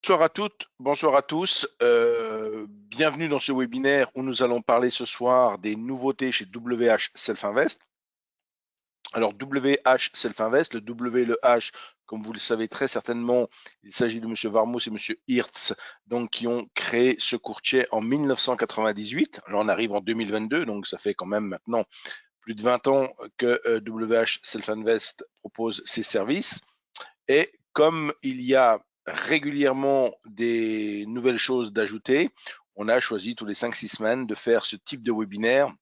Bonsoir à toutes, bonsoir à tous. Bienvenue dans ce webinaire où nous allons parler ce soir des nouveautés chez WH Self Invest. Alors WH Self Invest, le W et le H, comme vous le savez très certainement, il s'agit de Monsieur Varmous et Monsieur Hirtz, donc qui ont créé ce courtier en 1998. Là, on arrive en 2022, donc ça fait quand même maintenant plus de 20 ans que WH Self Invest propose ses services. Et comme il y a régulièrement des nouvelles choses d'ajouter, on a choisi tous les 5-6 semaines de faire ce type de webinaire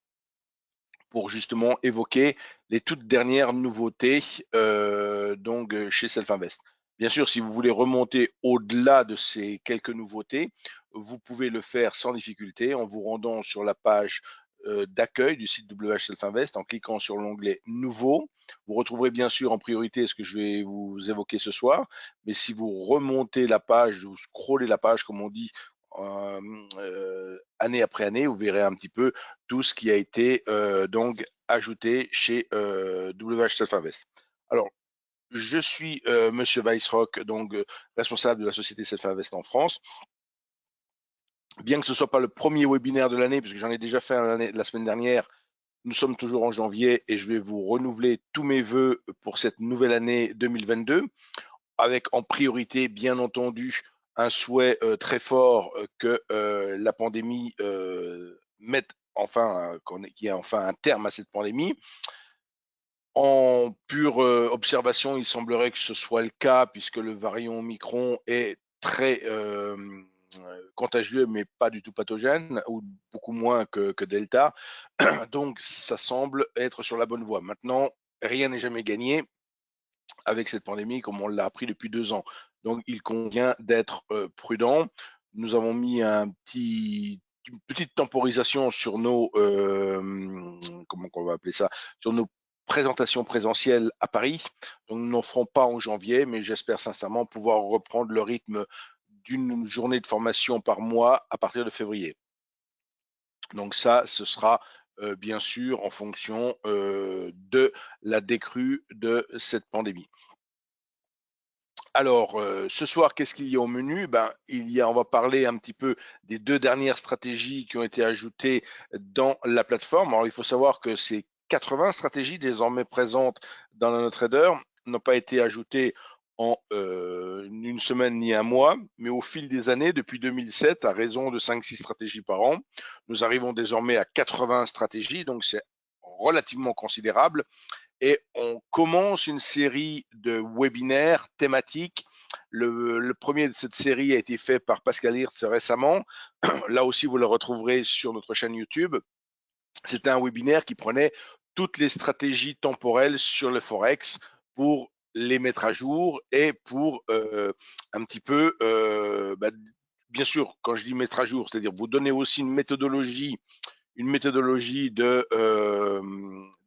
pour justement évoquer les toutes dernières nouveautés donc chez Self Invest. Bien sûr, si vous voulez remonter au-delà de ces quelques nouveautés, vous pouvez le faire sans difficulté en vous rendant sur la page d'accueil du site WH Self Invest en cliquant sur l'onglet Nouveau. Vous retrouverez bien sûr en priorité ce que je vais vous évoquer ce soir, mais si vous remontez la page, vous scrollez la page comme on dit, année après année, vous verrez un petit peu tout ce qui a été donc ajouté chez WH Self Invest. Alors, je suis Monsieur Weissrock, donc responsable de la société Self Invest en France. Bien que ce ne soit pas le premier webinaire de l'année, puisque j'en ai déjà fait un la semaine dernière, nous sommes toujours en janvier et je vais vous renouveler tous mes vœux pour cette nouvelle année 2022, avec en priorité, bien entendu, un souhait très fort que la pandémie mette enfin, qu'il y ait enfin un terme à cette pandémie. En pure observation, il semblerait que ce soit le cas, puisque le variant Omicron est très contagieux, mais pas du tout pathogène, ou beaucoup moins que Delta. Donc, ça semble être sur la bonne voie. Maintenant, rien n'est jamais gagné avec cette pandémie, comme on l'a appris depuis 2 ans. Donc, il convient d'être prudent. Nous avons mis une petite temporisation sur nos, comment on va appeler ça, sur nos présentations présentielles à Paris. Donc, nous n'en ferons pas en janvier, mais j'espère sincèrement pouvoir reprendre le rythme d'une journée de formation par mois à partir de février. Donc ça, ce sera bien sûr en fonction de la décrue de cette pandémie. Alors, ce soir, qu'est-ce qu'il y a au menu? On va parler un petit peu des 2 dernières stratégies qui ont été ajoutées dans la plateforme. Alors, il faut savoir que ces 80 stratégies désormais présentes dans la NoTrader n'ont pas été ajoutées en une semaine ni un mois, mais au fil des années, depuis 2007, à raison de 5-6 stratégies par an, nous arrivons désormais à 80 stratégies, donc c'est relativement considérable. Et on commence une série de webinaires thématiques. Le premier de cette série a été fait par Pascal Hirtz récemment. Là aussi, vous le retrouverez sur notre chaîne YouTube. C'était un webinaire qui prenait toutes les stratégies temporelles sur le Forex pour les mettre à jour et pour un petit peu, bien sûr, quand je dis mettre à jour, c'est-à-dire vous donner aussi une méthodologie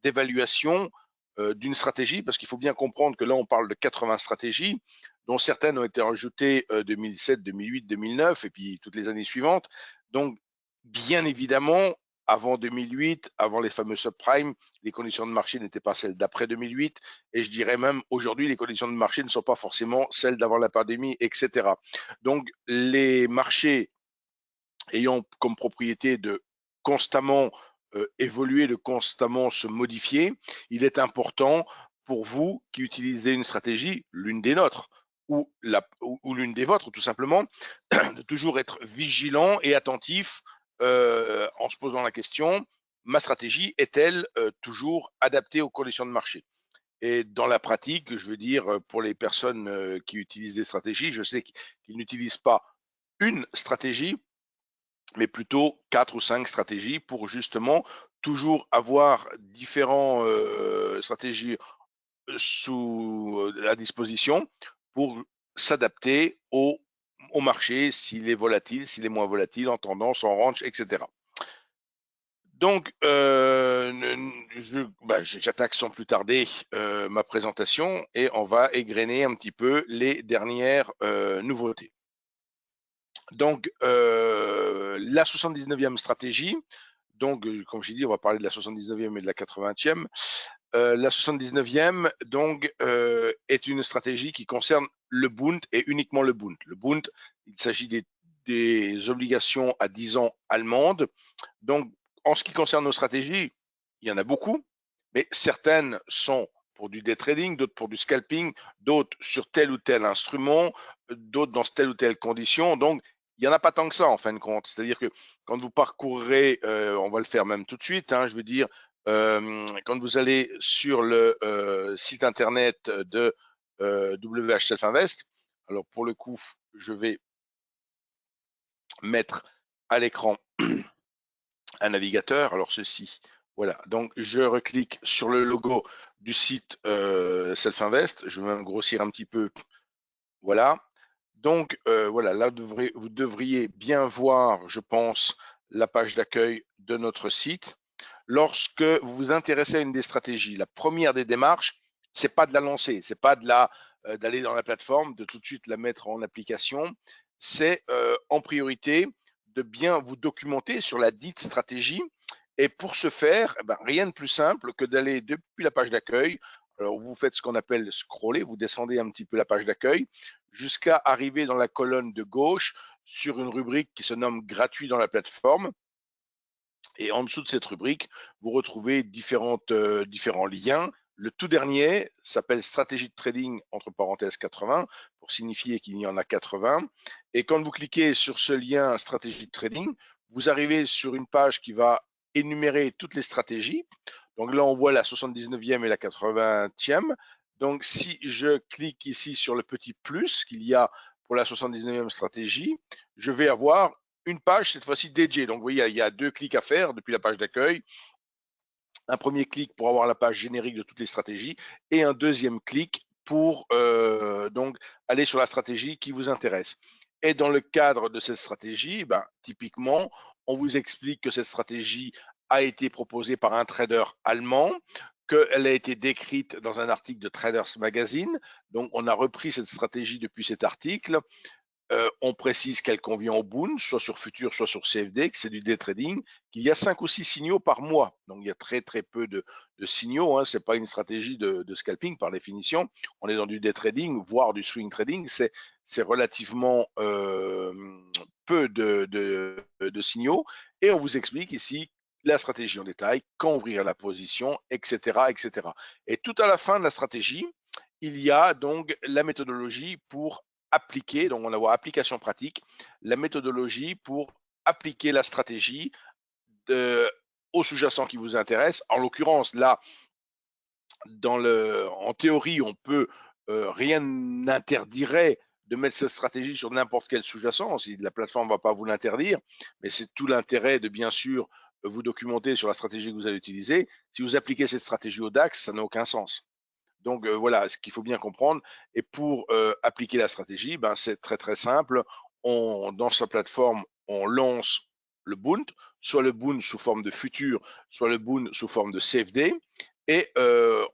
d'évaluation d'une stratégie, parce qu'il faut bien comprendre que là, on parle de 80 stratégies, dont certaines ont été ajoutées 2007, 2008, 2009, et puis toutes les années suivantes. Donc, bien évidemment, avant 2008, avant les fameux subprimes, les conditions de marché n'étaient pas celles d'après 2008, et je dirais même aujourd'hui, les conditions de marché ne sont pas forcément celles d'avant la pandémie, etc. Donc, les marchés ayant comme propriété de constamment évoluer, de constamment se modifier, il est important pour vous qui utilisez une stratégie, l'une des nôtres, ou l'une des vôtres tout simplement, de toujours être vigilant et attentif en se posant la question, ma stratégie est-elle toujours adaptée aux conditions de marché? Et dans la pratique, je veux dire, pour les personnes qui utilisent des stratégies, je sais qu'ils n'utilisent pas une stratégie, mais plutôt 4 ou 5 stratégies pour justement toujours avoir différentes stratégies à disposition pour s'adapter au marché, s'il est volatile, s'il est moins volatile, en tendance, en range, etc. Donc, j'attaque sans plus tarder ma présentation et on va égrener un petit peu les dernières nouveautés. Donc, la 79e stratégie, Donc, comme j'ai dit, on va parler de la 79e et de la 80e. La 79e, donc, est une stratégie qui concerne le Bund et uniquement le Bund. Le Bund, il s'agit des obligations à 10 ans allemandes. Donc, en ce qui concerne nos stratégies, il y en a beaucoup, mais certaines sont pour du day trading, d'autres pour du scalping, d'autres sur tel ou tel instrument, d'autres dans telle ou telle condition. Donc, il n'y en a pas tant que ça en fin de compte. C'est-à-dire que quand vous parcourrez, on va le faire même tout de suite, hein, je veux dire, quand vous allez sur le site internet de WH Self Invest, alors pour le coup, je vais mettre à l'écran un navigateur. Alors ceci, voilà. Donc je reclique sur le logo du site Self Invest. Je vais même grossir un petit peu. Voilà. Donc voilà, là vous devriez bien voir, je pense, la page d'accueil de notre site. Lorsque vous vous intéressez à une des stratégies, la première des démarches, c'est pas de la lancer, c'est pas de d'aller dans la plateforme, de tout de suite la mettre en application. C'est en priorité de bien vous documenter sur la dite stratégie. Et pour ce faire, eh ben, rien de plus simple que d'aller depuis la page d'accueil. Alors, vous faites ce qu'on appelle scroller, vous descendez un petit peu la page d'accueil jusqu'à arriver dans la colonne de gauche sur une rubrique qui se nomme gratuit dans la plateforme. Et en dessous de cette rubrique, vous retrouvez différents liens. Le tout dernier s'appelle stratégie de trading entre parenthèses 80 pour signifier qu'il y en a 80. Et quand vous cliquez sur ce lien stratégie de trading, vous arrivez sur une page qui va énumérer toutes les stratégies. Donc là, on voit la 79e et la 80e. Donc si je clique ici sur le petit plus qu'il y a pour la 79e stratégie, je vais avoir une page cette fois-ci dédiée. Donc vous voyez, il y a 2 clics à faire depuis la page d'accueil. Un premier clic pour avoir la page générique de toutes les stratégies et un deuxième clic pour donc aller sur la stratégie qui vous intéresse. Et dans le cadre de cette stratégie, ben, typiquement, on vous explique que cette stratégie a été proposée par un trader allemand, qu'elle a été décrite dans un article de Traders Magazine. Donc, on a repris cette stratégie depuis cet article. On précise qu'elle convient au Bund, soit sur Futur, soit sur CFD, que c'est du day trading, qu'il y a 5 ou 6 signaux par mois. Donc, il y a très, très peu de signaux. Hein. Ce n'est pas une stratégie de scalping par définition. On est dans du day trading, voire du swing trading. C'est relativement peu de signaux. Et on vous explique ici la stratégie en détail, quand ouvrir la position, etc., etc. Et tout à la fin de la stratégie, il y a donc la méthodologie pour appliquer, donc on va voir application pratique, la méthodologie pour appliquer la stratégie au sous-jacent qui vous intéresse. En l'occurrence, là, en théorie, on peut, rien n'interdirait de mettre cette stratégie sur n'importe quel sous-jacent, si la plateforme ne va pas vous l'interdire, mais c'est tout l'intérêt de bien sûr vous documenter sur la stratégie que vous allez utiliser. Si vous appliquez cette stratégie au DAX, ça n'a aucun sens. Donc voilà, ce qu'il faut bien comprendre. Et pour appliquer la stratégie, ben, c'est très très simple. Dans sa plateforme, on lance le Bund, soit le Bund sous forme de futur, soit le Bund sous forme de CFD. Et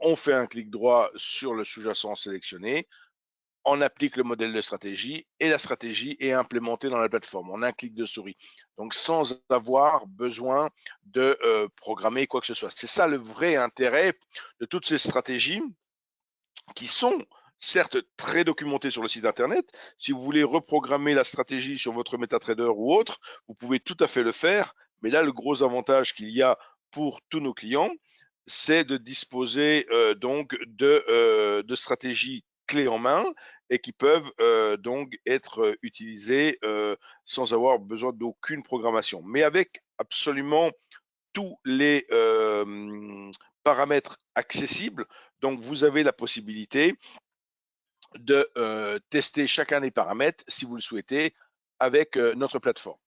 on fait un clic droit sur le sous-jacent sélectionné. On applique le modèle de stratégie et la stratégie est implémentée dans la plateforme en un clic de souris. Donc sans avoir besoin de programmer quoi que ce soit. C'est ça le vrai intérêt de toutes ces stratégies qui sont certes très documentés sur le site internet. Si vous voulez reprogrammer la stratégie sur votre MetaTrader ou autre, vous pouvez tout à fait le faire. Mais là, le gros avantage qu'il y a pour tous nos clients, c'est de disposer donc de stratégies clés en main et qui peuvent donc être utilisées sans avoir besoin d'aucune programmation. Mais avec absolument tous les paramètres accessibles. Donc, vous avez la possibilité de tester chacun des paramètres, si vous le souhaitez, avec notre plateforme.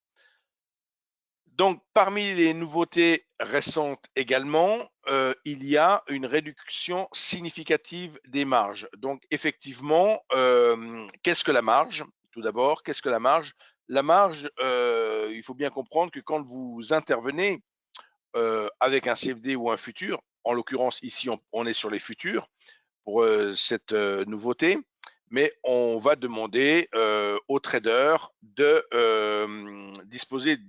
Donc, parmi les nouveautés récentes également, il y a une réduction significative des marges. Donc, effectivement, qu'est-ce que la marge? Tout d'abord, qu'est-ce que la marge? La marge, il faut bien comprendre que quand vous intervenez avec un CFD ou un futur, en l'occurrence ici on est sur les futurs pour cette nouveauté, mais on va demander aux traders de disposer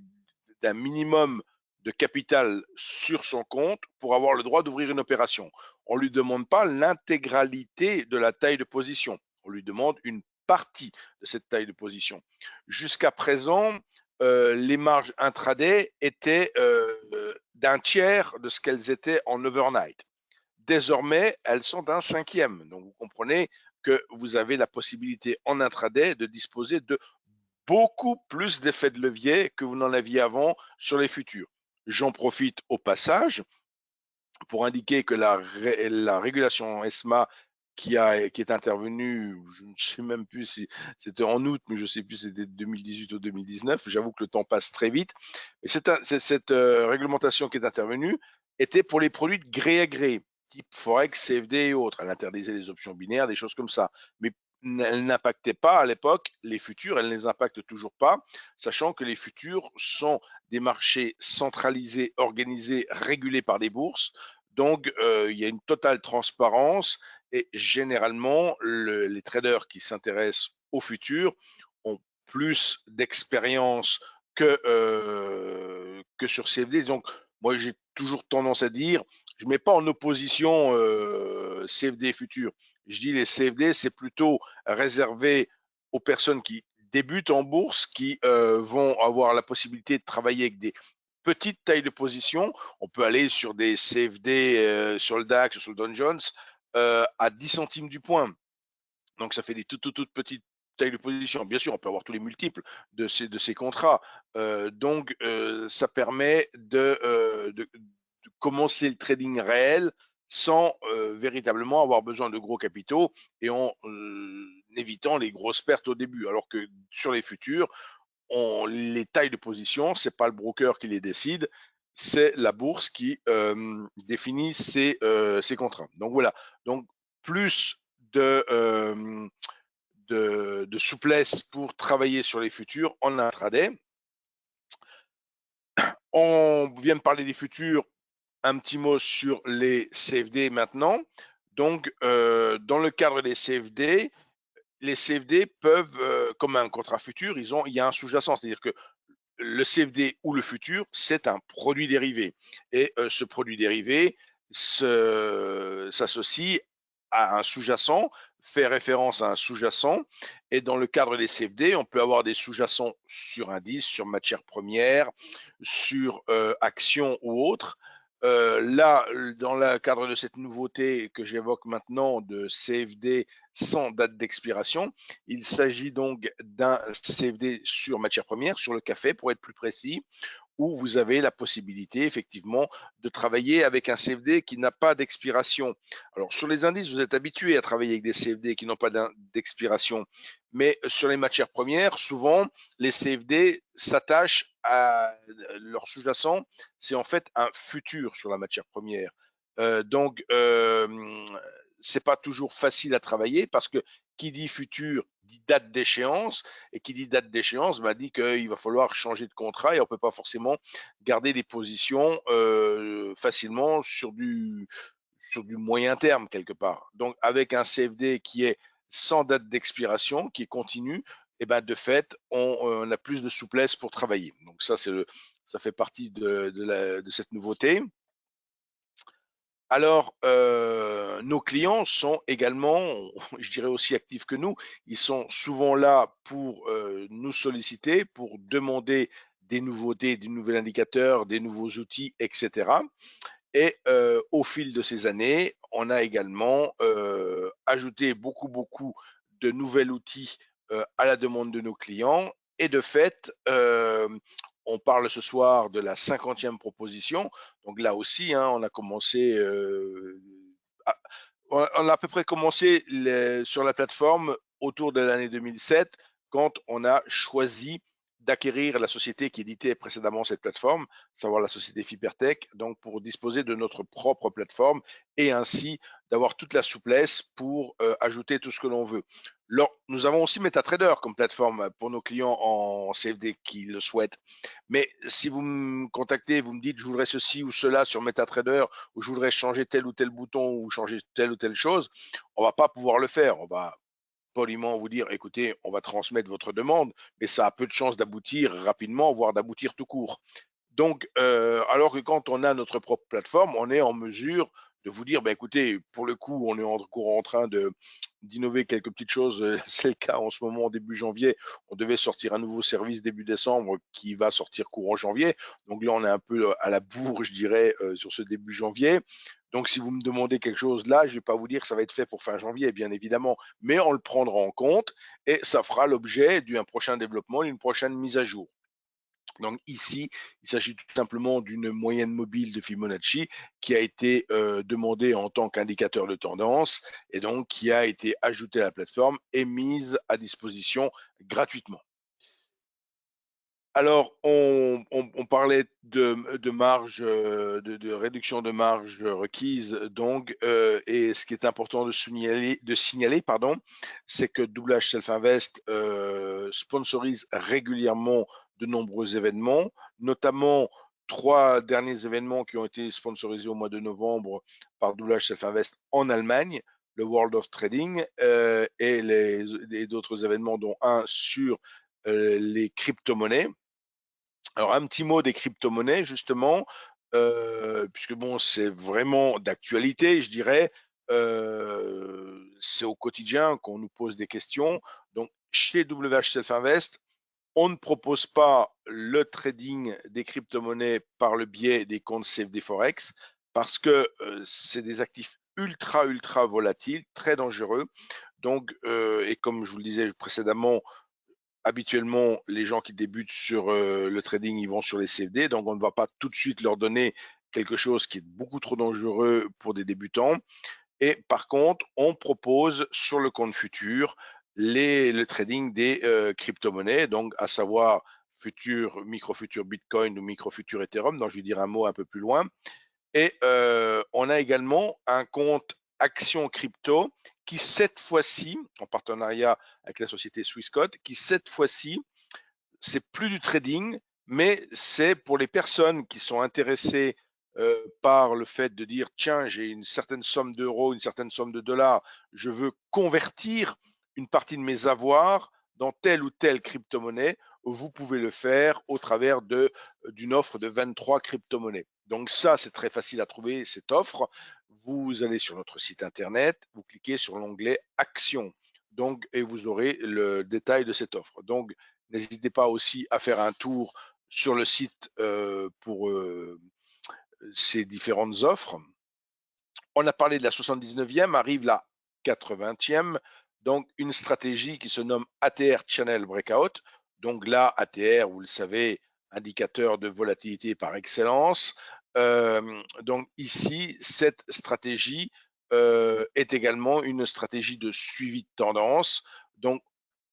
d'un minimum de capital sur son compte pour avoir le droit d'ouvrir une opération. On ne lui demande pas l'intégralité de la taille de position. On lui demande une partie de cette taille de position. Jusqu'à présent, les marges intraday étaient d'un tiers de ce qu'elles étaient en overnight. Désormais, elles sont d'un cinquième. Donc, vous comprenez que vous avez la possibilité en intraday de disposer de beaucoup plus d'effets de levier que vous n'en aviez avant sur les futurs. J'en profite au passage pour indiquer que la régulation ESMA qui est intervenue, je ne sais même plus si c'était en août, mais je ne sais plus si c'était 2018 ou 2019, j'avoue que le temps passe très vite, et cette réglementation qui est intervenue était pour les produits de gré à gré, type Forex, CFD et autres. Elle interdisait les options binaires, des choses comme ça, mais elle n'impactait pas à l'époque les futurs, elle ne les impacte toujours pas, sachant que les futurs sont des marchés centralisés, organisés, régulés par des bourses. Donc, il y a une totale transparence et généralement, les traders qui s'intéressent au futur ont plus d'expérience que sur CFD. Donc, moi, j'ai toujours tendance à dire, je ne mets pas en opposition CFD et futur. Je dis les CFD, c'est plutôt réservé aux personnes qui débutent en bourse, qui vont avoir la possibilité de travailler avec des petites tailles de position. On peut aller sur des CFD sur le DAX, sur le Dow Jones, à 10 centimes du point. Donc, ça fait des toutes petites tailles de position. Bien sûr, on peut avoir tous les multiples de ces contrats. Donc, ça permet de commencer le trading réel sans véritablement avoir besoin de gros capitaux et en évitant les grosses pertes au début. Alors que sur les futurs, les tailles de position, c'est pas le broker qui les décide, c'est la bourse qui définit ces contrats. Donc voilà. Donc plus de souplesse pour travailler sur les futurs en intraday. On vient de parler des futurs, un petit mot sur les CFD maintenant. Donc, dans le cadre des CFD, les CFD peuvent, comme un contrat futur, il y a un sous-jacent, c'est-à-dire que le CFD ou le futur, c'est un produit dérivé. Et ce produit dérivé s'associe à un sous-jacent, fait référence à un sous-jacent. Et dans le cadre des CFD, on peut avoir des sous-jacents sur indices, sur matières premières, sur actions ou autres. Là, dans le cadre de cette nouveauté que j'évoque maintenant de CFD sans date d'expiration, il s'agit donc d'un CFD sur matières premières, sur le café pour être plus précis, où vous avez la possibilité effectivement de travailler avec un CFD qui n'a pas d'expiration. Alors sur les indices, vous êtes habitué à travailler avec des CFD qui n'ont pas d'expiration, mais sur les matières premières, souvent les CFD s'attachent à leur sous-jacent, c'est en fait un futur sur la matière première. Donc c'est pas toujours facile à travailler parce que qui dit futur dit date d'échéance, et qui dit date d'échéance dit qu'il va falloir changer de contrat et on ne peut pas forcément garder des positions facilement sur du moyen terme quelque part. Donc avec un CFD qui est sans date d'expiration, qui est continu, et de fait, on a plus de souplesse pour travailler. Donc ça, ça fait partie de cette nouveauté. Alors, nos clients sont également, je dirais aussi actifs que nous. Ils sont souvent là pour nous solliciter, pour demander des nouveautés, des nouveaux indicateurs, des nouveaux outils, etc. Et au fil de ces années, on a également ajouté beaucoup de nouveaux outils à la demande de nos clients. Et de fait, on parle ce soir de la 50e proposition. Donc là aussi, on a commencé, on a à peu près commencé sur la plateforme autour de l'année 2007, quand on a choisi d'acquérir la société qui éditait précédemment cette plateforme, savoir la société Fibertech, donc pour disposer de notre propre plateforme et ainsi d'avoir toute la souplesse pour ajouter tout ce que l'on veut. Alors, nous avons aussi MetaTrader comme plateforme pour nos clients en CFD qui le souhaitent. Mais si vous me contactez, vous me dites je voudrais ceci ou cela sur MetaTrader, ou je voudrais changer tel ou tel bouton ou changer telle ou telle chose, on va pas pouvoir le faire. On va poliment vous dire, écoutez, on va transmettre votre demande, mais ça a peu de chances d'aboutir rapidement, voire d'aboutir tout court. Donc, alors que quand on a notre propre plateforme, on est en mesure de vous dire, bah, écoutez, pour le coup, on est encore en train d'innover quelques petites choses. C'est le cas en ce moment, début janvier. On devait sortir un nouveau service début décembre qui va sortir courant janvier. Donc là, on est un peu à la bourre, je dirais, sur ce début janvier. Donc, si vous me demandez quelque chose là, je ne vais pas vous dire que ça va être fait pour fin janvier, bien évidemment, mais on le prendra en compte et ça fera l'objet d'un prochain développement, d'une prochaine mise à jour. Donc ici, il s'agit tout simplement d'une moyenne mobile de Fibonacci qui a été demandée en tant qu'indicateur de tendance et donc qui a été ajoutée à la plateforme et mise à disposition gratuitement. Alors, on parlait de marge, de réduction de marge requise, donc, et ce qui est important de signaler, pardon, c'est que WH Self Invest sponsorise régulièrement de nombreux événements, notamment 3 derniers événements qui ont été sponsorisés au mois de novembre par WH Self Invest en Allemagne, le World of Trading, et d'autres événements, dont un sur les crypto-monnaies. Alors, un petit mot des crypto-monnaies, justement, puisque bon, c'est vraiment d'actualité, je dirais. C'est au quotidien qu'on nous pose des questions. Donc, chez WH Self Invest, on ne propose pas le trading des crypto-monnaies par le biais des comptes CFD Forex parce que c'est des actifs ultra volatiles, très dangereux. Donc, et comme je vous le disais précédemment, habituellement, les gens qui débutent sur le trading, ils vont sur les CFD, donc on ne va pas tout de suite leur donner quelque chose qui est beaucoup trop dangereux pour des débutants. Et par contre, on propose sur le compte futur le trading des crypto-monnaies, donc à savoir futur, micro-futur Bitcoin ou micro-futur Ethereum, dont je vais dire un mot un peu plus loin. Et on a également un compte Action Crypto qui, cette fois-ci, en partenariat avec la société Swissquote, qui, cette fois-ci, c'est plus du trading, mais c'est pour les personnes qui sont intéressées par le fait de dire, tiens, j'ai une certaine somme d'euros, une certaine somme de dollars, je veux convertir une partie de mes avoirs dans telle ou telle crypto-monnaie. Vous pouvez le faire au travers d'une offre de 23 crypto-monnaies. Donc ça, c'est très facile à trouver, cette offre. Vous allez sur notre site internet, vous cliquez sur l'onglet Action, donc, et vous aurez le détail de cette offre. Donc, n'hésitez pas aussi à faire un tour sur le site pour ces différentes offres. On a parlé de la 79e, arrive la 80e, donc une stratégie qui se nomme ATR Channel Breakout. Donc là, ATR, vous le savez, indicateur de volatilité par excellence. Donc ici, cette stratégie est également une stratégie de suivi de tendance. Donc,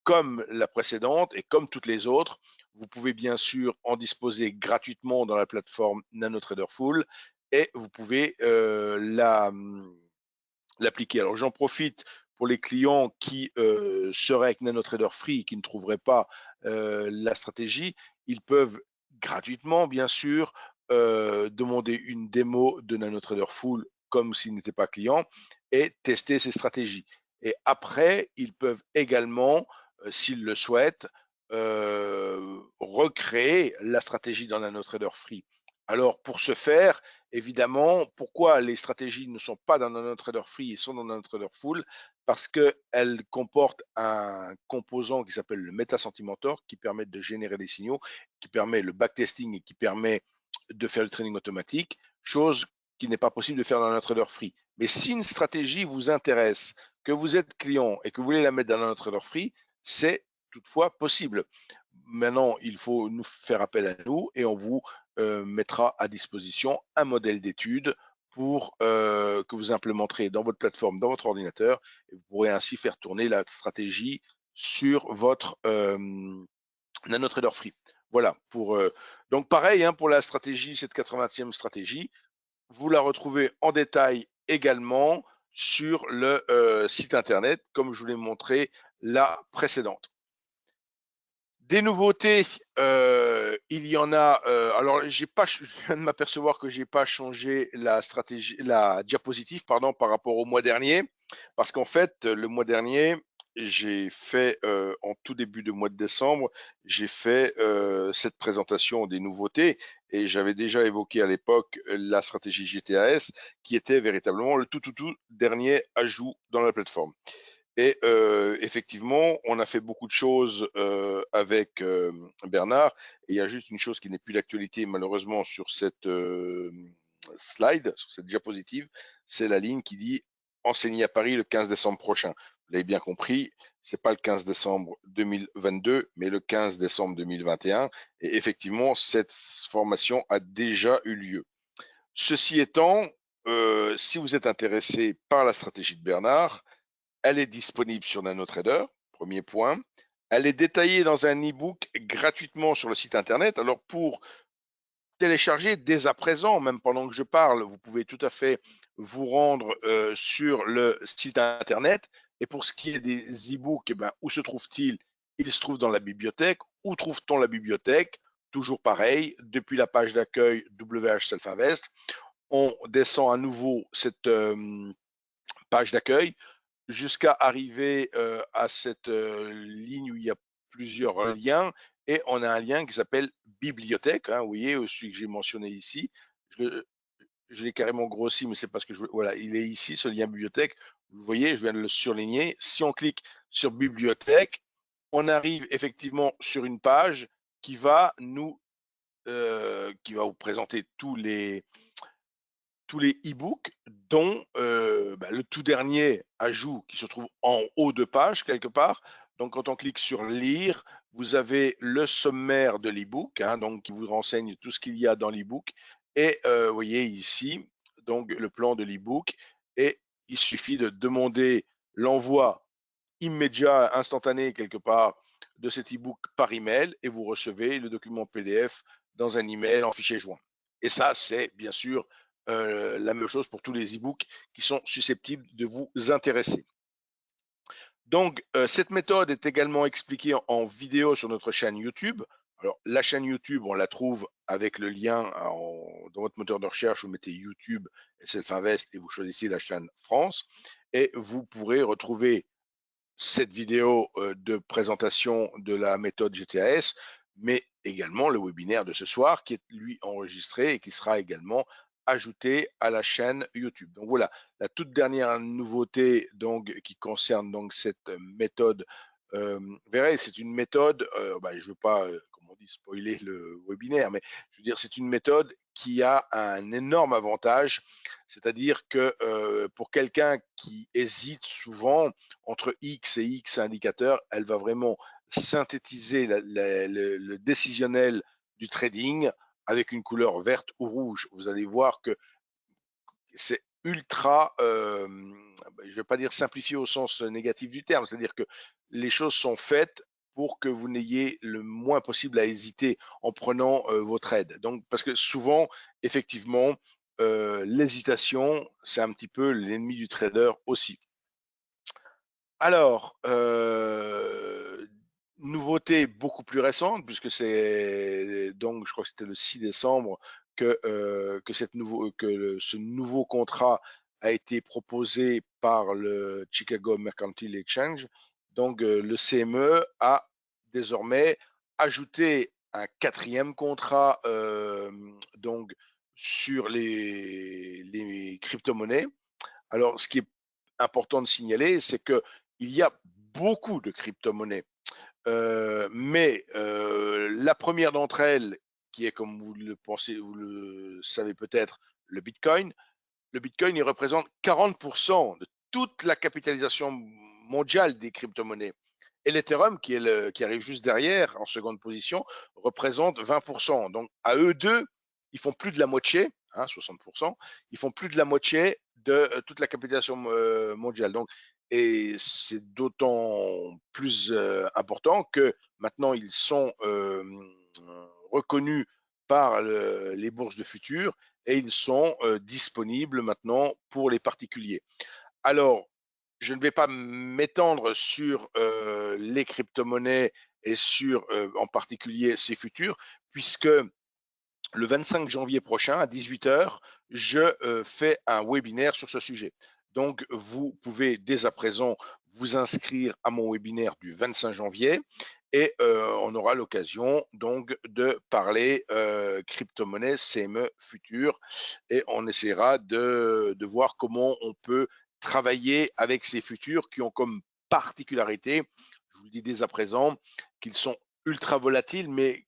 comme la précédente et comme toutes les autres, vous pouvez bien sûr en disposer gratuitement dans la plateforme NanoTrader Full et vous pouvez l'appliquer. Alors j'en profite pour les clients qui seraient avec NanoTrader Free et qui ne trouveraient pas la stratégie, ils peuvent gratuitement bien sûr demander une démo de NanoTrader Full comme s'ils n'étaient pas clients et tester ces stratégies. Et après, ils peuvent également, s'ils le souhaitent, recréer la stratégie dans NanoTrader Free. Alors pour ce faire, évidemment, pourquoi les stratégies ne sont pas dans NanoTrader Free et sont dans NanoTrader Full? Parce qu'elles comportent un composant qui s'appelle le Meta-Sentimentor qui permet de générer des signaux, qui permet le backtesting et qui permet de faire le trading automatique, chose qui n'est pas possible de faire dans NanoTrader Free. Mais si une stratégie vous intéresse, que vous êtes client et que vous voulez la mettre dans NanoTrader Free, c'est toutefois possible. Maintenant, il faut nous faire appel à nous et on vous mettra à disposition un modèle d'étude pour que vous implémenterez dans votre plateforme, dans votre ordinateur, et vous pourrez ainsi faire tourner la stratégie sur votre NanoTrader Free. Voilà. Donc pareil, hein, pour la stratégie, cette 80e stratégie, vous la retrouvez en détail également sur le site internet, comme je vous l'ai montré la précédente. Des nouveautés, il y en a. Alors, je viens de m'apercevoir que j'ai pas changé la diapositive, pardon, par rapport au mois dernier, parce qu'en fait, le mois dernier, j'ai fait en tout début de mois de décembre, j'ai fait cette présentation des nouveautés et j'avais déjà évoqué à l'époque la stratégie GTAS qui était véritablement le tout dernier ajout dans la plateforme. Et effectivement, on a fait beaucoup de choses avec Bernard. Et il y a juste une chose qui n'est plus d'actualité malheureusement sur cette slide, sur cette diapositive, c'est la ligne qui dit enseigner à Paris le 15 décembre prochain. Vous l'avez bien compris, c'est pas le 15 décembre 2022, mais le 15 décembre 2021. Et effectivement, cette formation a déjà eu lieu. Ceci étant, si vous êtes intéressé par la stratégie de Bernard, elle est disponible sur NanoTrader, premier point. Elle est détaillée dans un e-book gratuitement sur le site internet. Alors pour télécharger dès à présent, même pendant que je parle, vous pouvez tout à fait vous rendre sur le site internet. Et pour ce qui est des e-books, eh ben, où se trouve-t-il? Il se trouve dans la bibliothèque. Où trouve-t-on la bibliothèque? Toujours pareil, depuis la page d'accueil WH Self Invest, on descend à nouveau cette page d'accueil jusqu'à arriver à cette ligne où il y a plusieurs liens et on a un lien qui s'appelle bibliothèque. Hein, vous voyez, celui que j'ai mentionné ici. Je l'ai carrément grossi, mais c'est parce que voilà, il est ici, ce lien bibliothèque. Vous voyez, je viens de le surligner. Si on clique sur bibliothèque, on arrive effectivement sur une page qui va qui va vous présenter tous les e-books, dont le tout dernier ajout qui se trouve en haut de page quelque part. Donc, quand on clique sur lire, vous avez le sommaire de l'e-book, hein, donc qui vous renseigne tout ce qu'il y a dans l'e-book. Et vous voyez ici, donc le plan de l'e-book. Et il suffit de demander l'envoi immédiat, instantané quelque part de cet e-book par email et vous recevez le document PDF dans un email en fichier joint. Et ça, c'est bien sûr la même chose pour tous les e-books qui sont susceptibles de vous intéresser. Donc, cette méthode est également expliquée en vidéo sur notre chaîne YouTube. Alors, la chaîne YouTube, on la trouve avec le lien dans votre moteur de recherche. Vous mettez YouTube et Self Invest et vous choisissez la chaîne France. Et vous pourrez retrouver cette vidéo de présentation de la méthode GTAS, mais également le webinaire de ce soir qui est lui enregistré et qui sera également ajouté à la chaîne YouTube. Donc voilà, la toute dernière nouveauté donc qui concerne donc cette méthode. Vous verrez, c'est une méthode, je ne veux pas, comme on dit, spoiler le webinaire, mais je veux dire, c'est une méthode qui a un énorme avantage, c'est-à-dire que pour quelqu'un qui hésite souvent entre X et X indicateurs, elle va vraiment synthétiser le décisionnel du trading avec une couleur verte ou rouge. Vous allez voir que c'est ultra, je ne vais pas dire simplifié au sens négatif du terme, c'est-à-dire que les choses sont faites pour que vous n'ayez le moins possible à hésiter en prenant vos trades. Donc, parce que souvent, effectivement, l'hésitation, c'est un petit peu l'ennemi du trader aussi. Alors, nouveauté beaucoup plus récente, puisque c'est donc, je crois que c'était le 6 décembre que ce nouveau contrat a été proposé par le Chicago Mercantile Exchange. Donc, le CME a désormais ajouté un quatrième contrat donc sur les crypto-monnaies. Alors, ce qui est important de signaler, c'est que il y a beaucoup de crypto-monnaies, mais la première d'entre elles, qui est, comme vous le pensez, vous le savez peut-être, le Bitcoin. Le Bitcoin, il représente 40% de toute la capitalisation mondiale des crypto-monnaies. Et l'Ethereum, qui arrive juste derrière, en seconde position, représente 20%. Donc, à eux deux, ils font plus de la moitié, 60%, ils font plus de la moitié de toute la capitalisation mondiale. Donc, et c'est d'autant plus important que maintenant, ils sont reconnus par les bourses de futurs et ils sont disponibles maintenant pour les particuliers. Alors, je ne vais pas m'étendre sur les crypto-monnaies et sur en particulier ces futurs, puisque le 25 janvier prochain à 18h, je fais un webinaire sur ce sujet. Donc, vous pouvez dès à présent vous inscrire à mon webinaire du 25 janvier et on aura l'occasion donc de parler crypto-monnaie, CME futur, et on essaiera de voir comment on peut travailler avec ces futurs qui ont comme particularité, je vous le dis dès à présent, qu'ils sont ultra volatiles, mais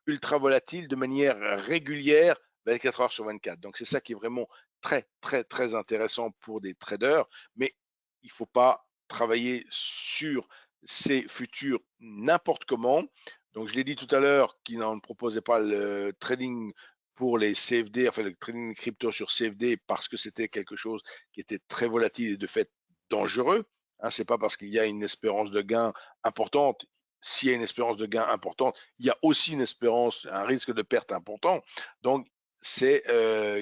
ultra volatiles de manière régulière 24 heures sur 24. Donc c'est ça qui est vraiment très très très intéressant pour des traders, mais il ne faut pas travailler sur ces futurs n'importe comment. Donc je l'ai dit tout à l'heure qu'il ne proposait pas le trading pour les CFD, enfin le trading crypto sur CFD parce que c'était quelque chose qui était très volatile et de fait dangereux. Hein, c'est pas parce qu'il y a une espérance de gain importante. S'il y a une espérance de gain importante, il y a aussi une espérance, un risque de perte important. Donc, c'est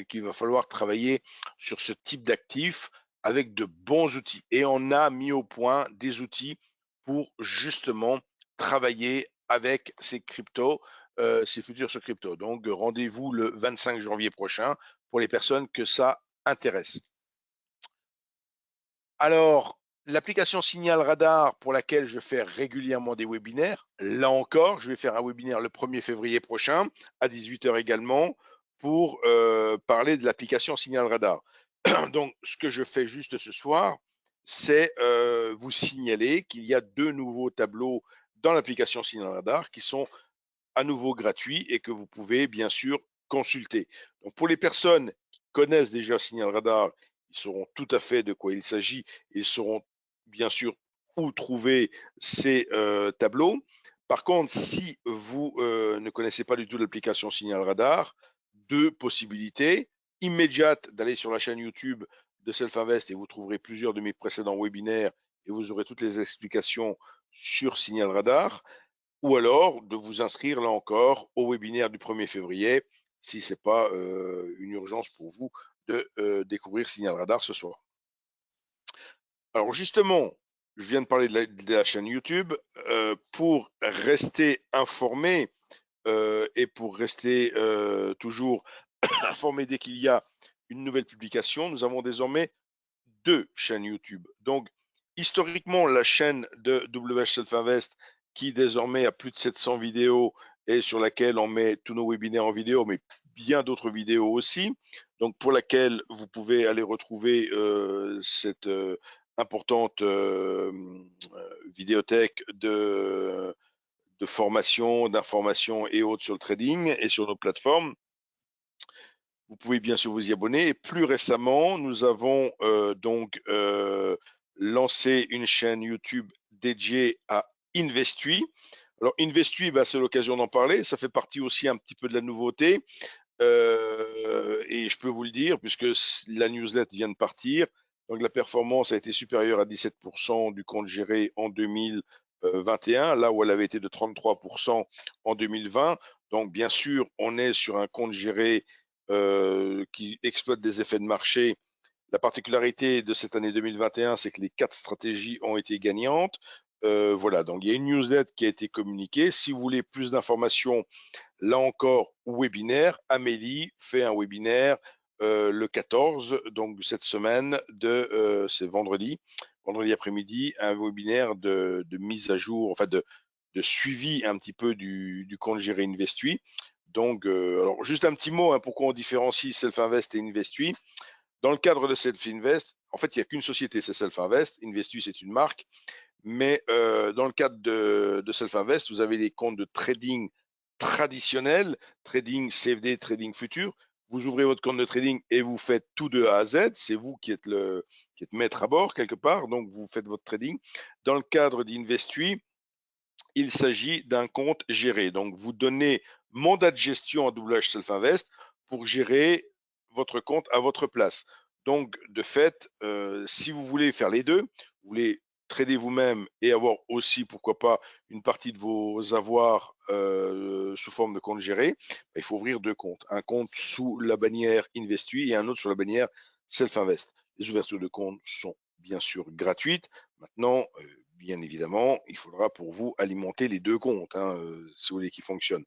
qu'il va falloir travailler sur ce type d'actifs avec de bons outils. Et on a mis au point des outils pour justement travailler avec ces cryptos, ces futurs sur crypto. Donc, rendez-vous le 25 janvier prochain pour les personnes que ça intéresse. Alors, l'application Signal Radar pour laquelle je fais régulièrement des webinaires, là encore, je vais faire un webinaire le 1er février prochain à 18 h également pour parler de l'application Signal Radar. Donc, ce que je fais juste ce soir, c'est vous signaler qu'il y a 2 nouveaux tableaux dans l'application Signal Radar qui sont à nouveau gratuits et que vous pouvez bien sûr consulter. Donc, pour les personnes qui connaissent déjà Signal Radar, ils sauront tout à fait de quoi il s'agit. Ils sauront bien sûr où trouver ces tableaux. Par contre, si vous ne connaissez pas du tout l'application Signal Radar, 2 possibilités immédiates d'aller sur la chaîne YouTube de Self-Invest et vous trouverez plusieurs de mes précédents webinaires et vous aurez toutes les explications sur Signal Radar, ou alors de vous inscrire là encore au webinaire du 1er février si ce n'est pas une urgence pour vous de découvrir Signal Radar ce soir. Alors justement, je viens de parler de la chaîne YouTube. Pour rester informé et pour rester toujours informé dès qu'il y a une nouvelle publication, nous avons désormais 2 chaînes YouTube. Donc, historiquement, la chaîne de WH Self Invest, qui désormais a plus de 700 vidéos et sur laquelle on met tous nos webinaires en vidéo, mais bien d'autres vidéos aussi. Donc, pour laquelle vous pouvez aller retrouver cette importante vidéothèque de formation, d'information et autres sur le trading et sur nos plateformes. Vous pouvez bien sûr vous y abonner. Et plus récemment, nous avons donc lancé une chaîne YouTube dédiée à Investui. Alors Investui, bah, c'est l'occasion d'en parler. Ça fait partie aussi un petit peu de la nouveauté. Et je peux vous le dire, puisque la newsletter vient de partir. Donc la performance a été supérieure à 17% du compte géré en 2021, là où elle avait été de 33% en 2020. Donc bien sûr, on est sur un compte géré qui exploite des effets de marché. La particularité de cette année 2021, c'est que les 4 stratégies ont été gagnantes. Voilà, donc il y a une newsletter qui a été communiquée. Si vous voulez plus d'informations, là encore, webinaire, Amélie fait un webinaire le 14, donc cette semaine, c'est vendredi après-midi, un webinaire de mise à jour, enfin de suivi un petit peu du compte géré Investui. Donc, alors juste un petit mot, hein, pourquoi on différencie Self-Invest et Investui. Dans le cadre de Self-Invest, en fait, il n'y a qu'une société, c'est Self-Invest. Investui, c'est une marque. Mais dans le cadre de Self-Invest, vous avez des comptes de trading traditionnels, trading CFD, trading futur. Vous ouvrez votre compte de trading et vous faites tout de A à Z. C'est vous qui êtes maître à bord quelque part, donc vous faites votre trading. Dans le cadre d'Investui, il s'agit d'un compte géré. Donc, vous donnez mandat de gestion à WH Self Invest pour gérer votre compte à votre place. Donc, de fait, si vous voulez faire les deux, vous voulez trader vous-même et avoir aussi, pourquoi pas, une partie de vos avoirs sous forme de compte géré, il faut ouvrir 2 comptes. Un compte sous la bannière Investui et un autre sur la bannière Self Invest. Les ouvertures de compte sont bien sûr gratuites. Maintenant, bien évidemment, il faudra pour vous alimenter les 2 comptes, hein, si vous voulez qu'ils fonctionnent.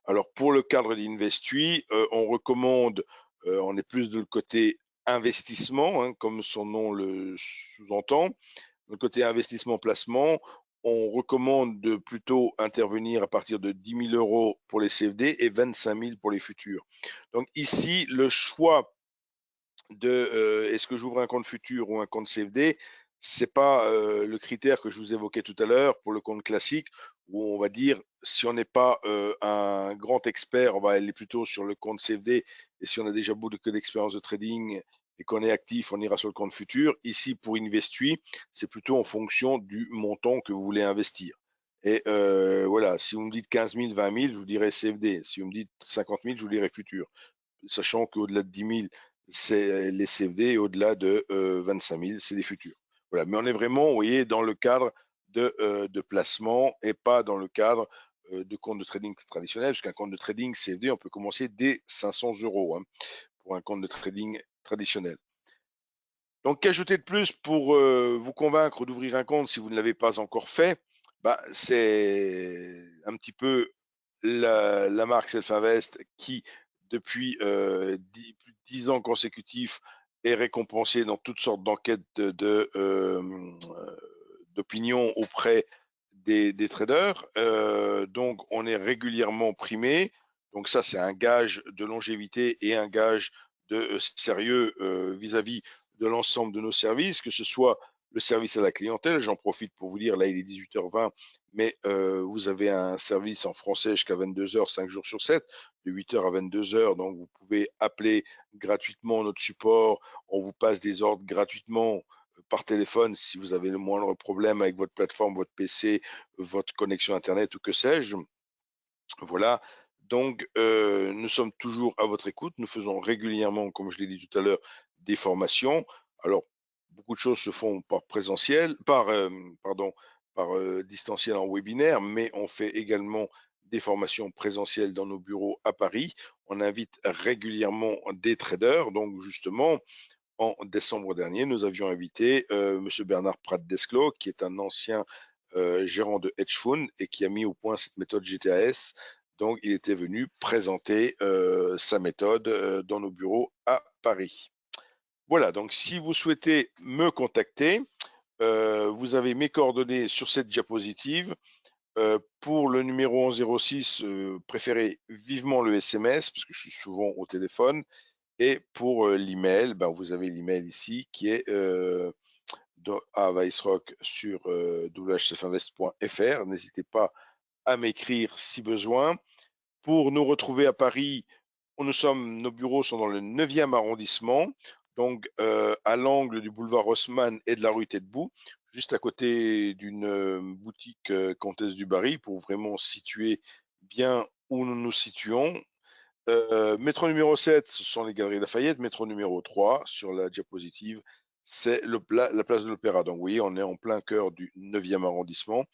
Alors, pour le cadre d'Investui, on recommande, on est plus de le côté investissement, hein, comme son nom le sous-entend. Le côté investissement-placement, on recommande de plutôt intervenir à partir de 10 000 € pour les CFD et 25 000 pour les futurs. Donc ici, le choix de est-ce que j'ouvre un compte futur ou un compte CFD, c'est pas le critère que je vous évoquais tout à l'heure pour le compte classique, où on va dire si on n'est pas un grand expert, on va aller plutôt sur le compte CFD, et si on a déjà beaucoup d'expérience de trading et qu'on est actif, on ira sur le compte futur. Ici, pour Investui, c'est plutôt en fonction du montant que vous voulez investir. Et voilà, si vous me dites 15 000, 20 000, je vous dirais CFD. Si vous me dites 50 000, je vous dirais futur, sachant qu'au-delà de 10 000, c'est les CFD, et au-delà de 25 000, c'est des futurs. Voilà, mais on est vraiment, vous voyez, dans le cadre de placement et pas dans le cadre de compte de trading traditionnel, parce qu'un compte de trading CFD, on peut commencer dès 500 € hein, pour un compte de trading traditionnel. Donc, qu'ajouter de plus pour vous convaincre d'ouvrir un compte si vous ne l'avez pas encore fait? Bah, c'est un petit peu la marque Self-Invest qui, depuis plus de 10 ans consécutifs, est récompensée dans toutes sortes d'enquêtes d'opinion auprès des traders. Donc, on est régulièrement primé. Donc, ça, c'est un gage de longévité et un gage de sérieux vis-à-vis de l'ensemble de nos services, que ce soit le service à la clientèle. J'en profite pour vous dire, là, il est 18h20, mais vous avez un service en français jusqu'à 22h, 5 jours sur 7, de 8h à 22h. Donc, vous pouvez appeler gratuitement notre support. On vous passe des ordres gratuitement par téléphone si vous avez le moindre problème avec votre plateforme, votre PC, votre connexion Internet ou que sais-je. Voilà. Donc, nous sommes toujours à votre écoute. Nous faisons régulièrement, comme je l'ai dit tout à l'heure, des formations. Alors, beaucoup de choses se font par présentiel, par distanciel en webinaire, mais on fait également des formations présentielles dans nos bureaux à Paris. On invite régulièrement des traders. Donc, justement, en décembre dernier, nous avions invité Monsieur Bernard Prat-Desclos, qui est un ancien gérant de hedge fund et qui a mis au point cette méthode GTAS. Donc, il était venu présenter sa méthode dans nos bureaux à Paris. Voilà, donc si vous souhaitez me contacter, vous avez mes coordonnées sur cette diapositive. Pour le numéro 1106, préférez vivement le SMS, parce que je suis souvent au téléphone. Et pour l'email, ben, vous avez l'email ici qui est à Weissrock sur www.selfinvest.fr. N'hésitez pas à m'écrire si besoin. Pour nous retrouver à Paris, nos bureaux sont dans le 9e arrondissement, donc à l'angle du boulevard Haussmann et de la rue Taitbout, juste à côté d'une boutique Comtesse du Barry, pour vraiment situer bien où nous nous situons. Métro numéro 7, ce sont les Galeries Lafayette. Métro numéro 3, sur la diapositive, c'est la place de l'Opéra. Donc, vous voyez, on est en plein cœur du 9e arrondissement.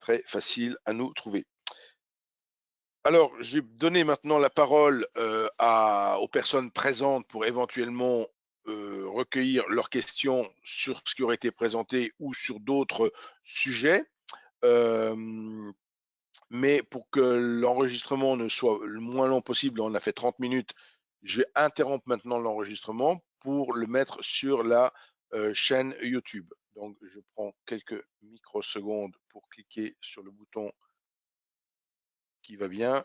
Très facile à nous trouver. Alors, je vais donner maintenant la parole aux personnes présentes pour éventuellement recueillir leurs questions sur ce qui aurait été présenté ou sur d'autres sujets. Mais pour que l'enregistrement ne soit le moins long possible, on a fait 30 minutes, je vais interrompre maintenant l'enregistrement pour le mettre sur la chaîne YouTube. Donc, je prends quelques microsecondes pour cliquer sur le bouton qui va bien.